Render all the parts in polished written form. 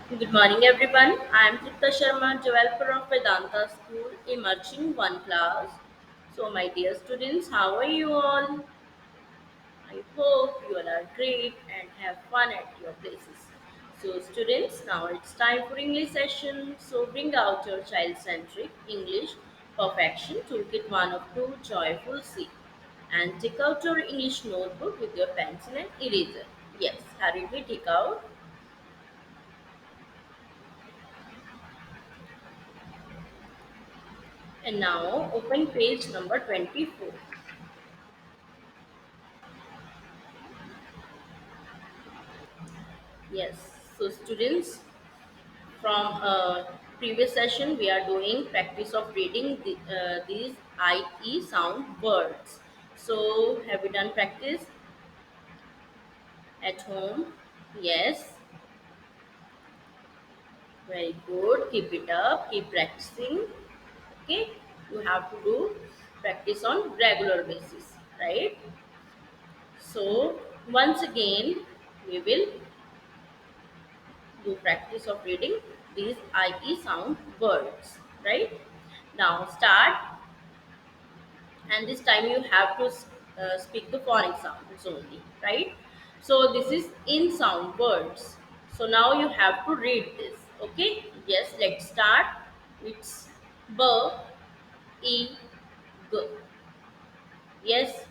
Good morning, everyone. I am Tripta Sharma, developer of Vedanta School, Emerging One Class. So, my dear students, how are you all? I hope you all are great and have fun at your places. So, students, now it's time for English session. So, bring out your child-centric English perfection toolkit one of two joyful C, and take out your English notebook with your pencil and eraser. Yes, hurriedly take out. And now open page number 24. Yes. So students, from previous session we are doing practice of reading these IE sound words. So have you done practice at home? Yes. Very good. Keep it up. Keep practicing. Okay. You have to do practice on regular basis, right? So once again we will do practice of reading these IE sound words, right? Now start, and this time you have to speak the phonic sounds only, right? So this is in sound words. So now you have to read this, okay? Yes, let's start. It's B, E, G. Yes,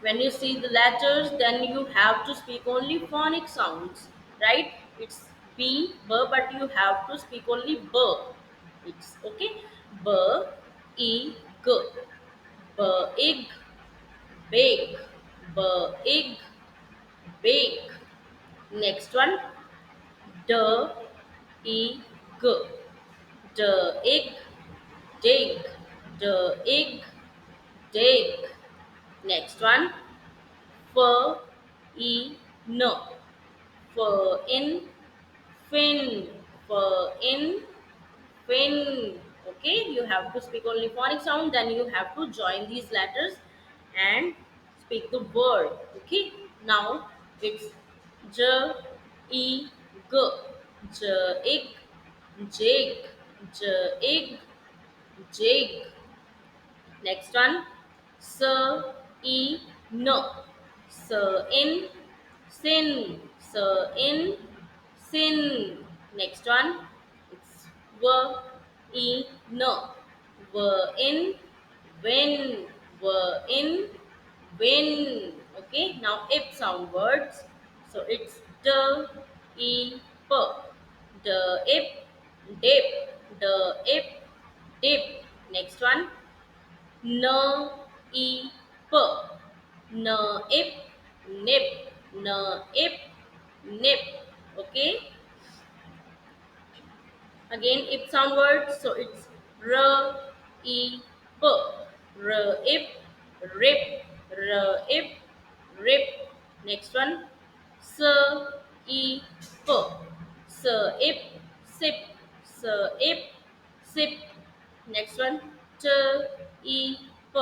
when you see the letters, then you have to speak only phonic sounds, right? It's b, but you have to speak only b. It's okay. B, e, g. Egg, bake. Egg, bake. Next one, d, e, g. D, egg, dig. D, egg, dig. Next one, f, e, no. For in, fin. For in, fin. Okay, you have to speak only phonic sound, then you have to join these letters and speak the word. Okay, now it's j, e, g. J, egg, jig. J, egg, jig. Next one, s, e, no. S, in, sin. S, in, sin. Next one, it's v, e, no. V, in, win. V, in, win. Okay, now if sound words. So it's d, e, p. D, if, dip. D, if, dip. Next one, n, e, p. N, ip, nip. N, ip, nip. Okay, again ip sound words. So it's r, e, p. R, ip, rip. R, ip, rip. Next one, s, e, p. S, ip, sip. S, ip, sip. Next one, t, e, p.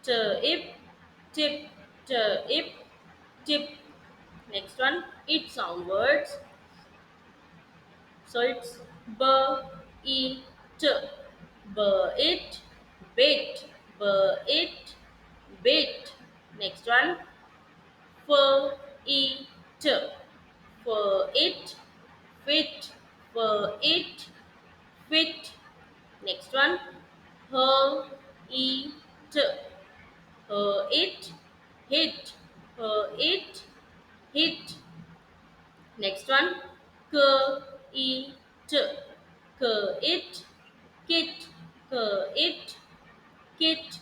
T, ip, tip. T, ip, tip. Next one, it sound words. So it's b, e, t. B, it, bit. B, it, bit. Next one, f, e, t. For it, fit. For it, fit. Next one, h, e, t. It, hit. It, hit. Next one, k, e, t. K, it, kit. K, it, kit.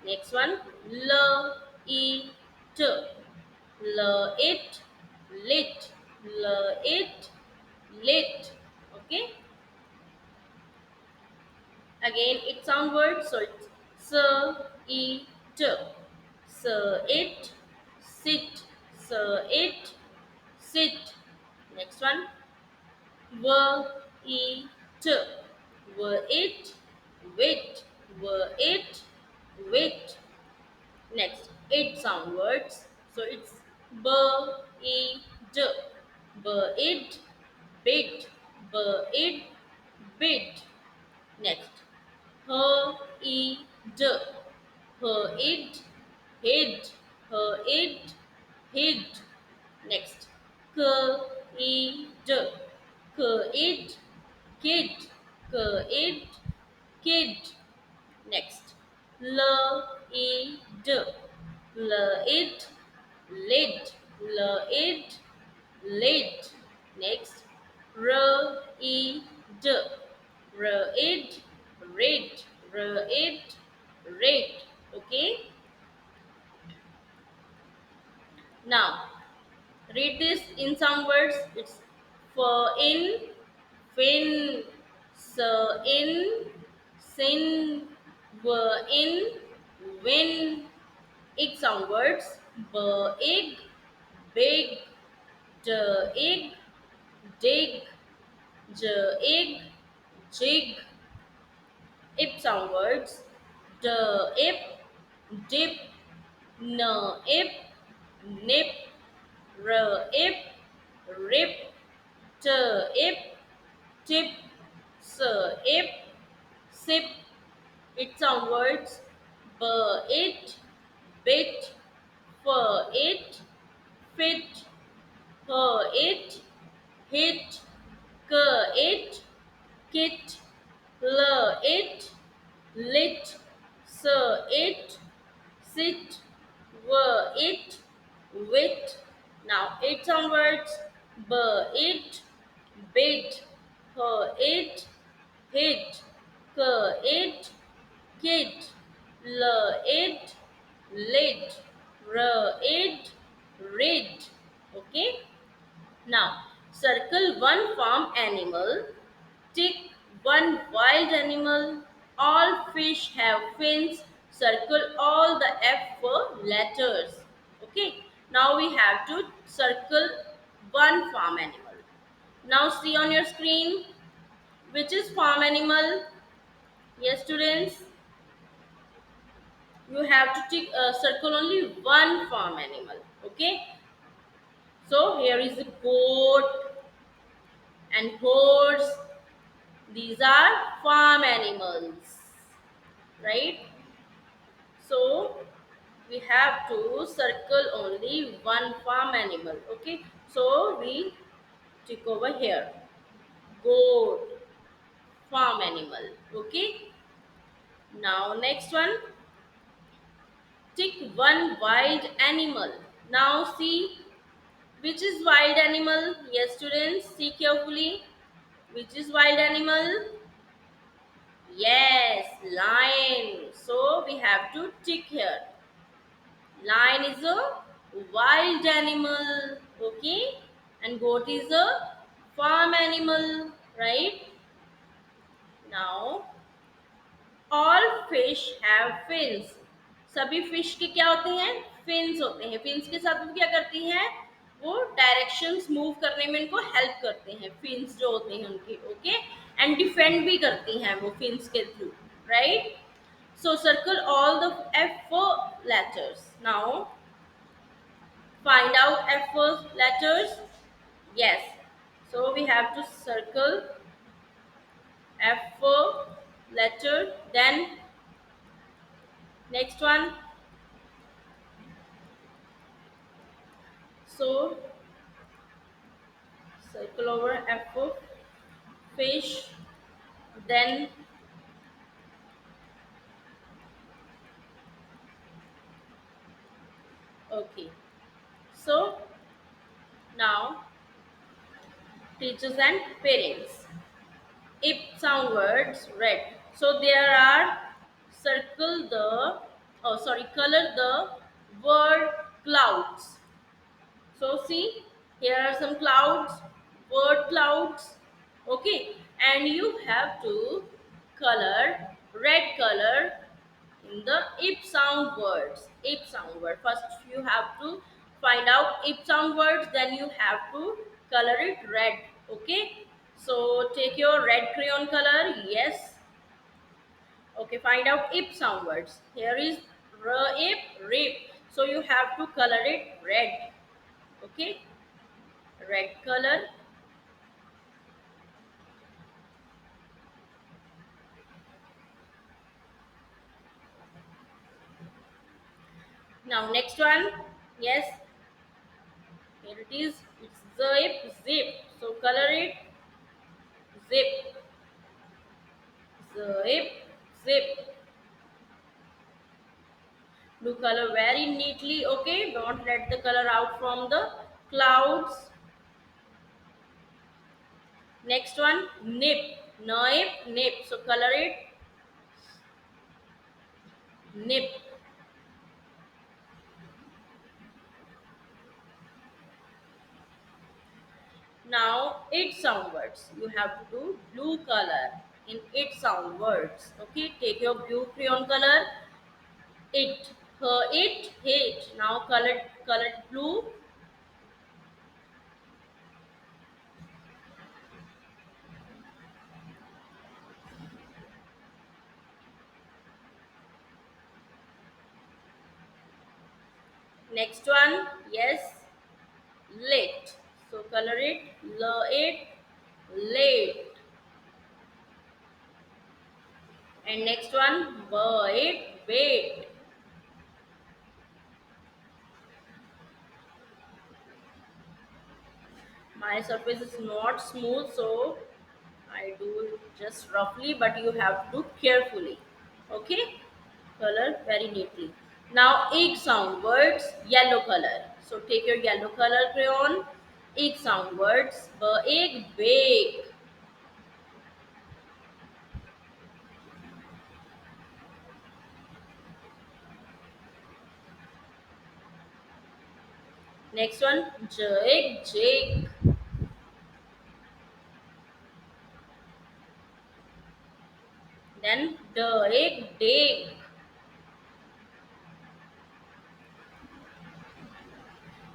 Next one, l, e, t. L, it, lit. L, it, lit. Okay, again it sound word. So it's s, e, t. S, it, sit. S, it, sit. Next one, v, e, t. V, it, wit. V, it, wit. Next, it sound words. So it's b, e, d. B, it, bit, it, bit. Next, her, d, her, hid, her, hid. Next, k, d, it, kid, it, kid. Next, d, it, lid, it, lid. Next, d, it, red, it, red. Okay. Now read this in some words. It's for in, fin, so in, sin, were in, win. Egg sound words. Egg, big, d, egg, dig, j, egg, jig. Ip sound words. D, ip, dip, n, ip, nip, r, ip, rip, t, ip, tip, s, ip, sip. It sound words. B, it, bit, f, it, fit, h, it, hit, k, it, kit, l, it, lit, s, it, sit, w, it, wit. Now it sound words. B, it, bit, h, it, hit, k, it, kid, l, it, lid, r, it, rid. Okay. Now circle one farm animal, tick one wild animal. All fish have fins. Circle all the F letters. Okay. Now we have to circle one farm animal. Now see on your screen which is farm animal. Yes, students, you have to tick, circle only one farm animal. Okay. So here is the goat and horse. These are farm animals, right? So we have to circle only one farm animal. Okay. So we tick over here. Goat, farm animal. Okay. Now next one. Tick one wild animal. Now see which is wild animal. Yes, students, see carefully. Which is wild animal? Yes, lion. So we have to tick here. Lion is a wild animal. Okay. And goat is a farm animal. Right. Now all fish have fins. सभी fish के क्या होते हैं? Fins होते हैं. Fins के साथ वो क्या करती हैं? वो डायरेक्शंस मूव करने में इनको हेल्प करते हैं. फिन्स जो होते हैं उनके. ओके. एंड डिफेंड भी करती हैं वो फिन्स के through. Right. So circle all the F4 letters. Now find out F4 letters. Yes. So we have to circle F4 letter. Then next one. So circle over F4 fish. Then okay. So now teachers and parents. If sound words read. So there are circle the color the word clouds. So see, here are some clouds, word clouds. Okay, and you have to color red color in the ip sound words. Ip sound word. First you have to find out ip sound words, then you have to color it red. Okay. So take your red crayon color. Yes. Okay, find out ip sound words. Here is r, ip, rip. So you have to color it red. Okay, red color. Now next one. Yes, here it is. It's zip, zip. So color it zip, zip, zip. Do color very neatly. Okay, don't let the color out from the clouds. Next one, nip, nip, nip. So color it nip. Now it sound words. You have to do blue color in it sound words. Okay, take your blue crayon color. It, her, it, hate. Now colored blue. Next one, yes, late. So color it, it, late. And next one, wait, wait. My surface is not smooth, so I do just roughly, but you have to do carefully. Okay, color very neatly. Now egg sound words, yellow color. So take your yellow color crayon. Egg sound words, egg, bake. Next one, jig, jig. Then dig, dig.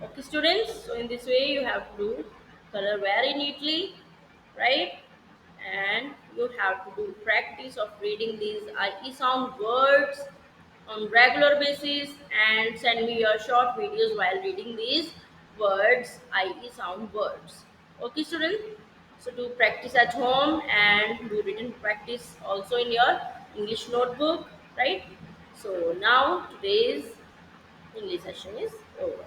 Okay, students. So in this way, you have to color very neatly, right? And you have to do practice of reading these IE sound words on regular basis and send me your short videos while reading these words, IE sound words. Okay, students. So do practice at home and do written practice also in your English notebook, right? So now today's English session is over.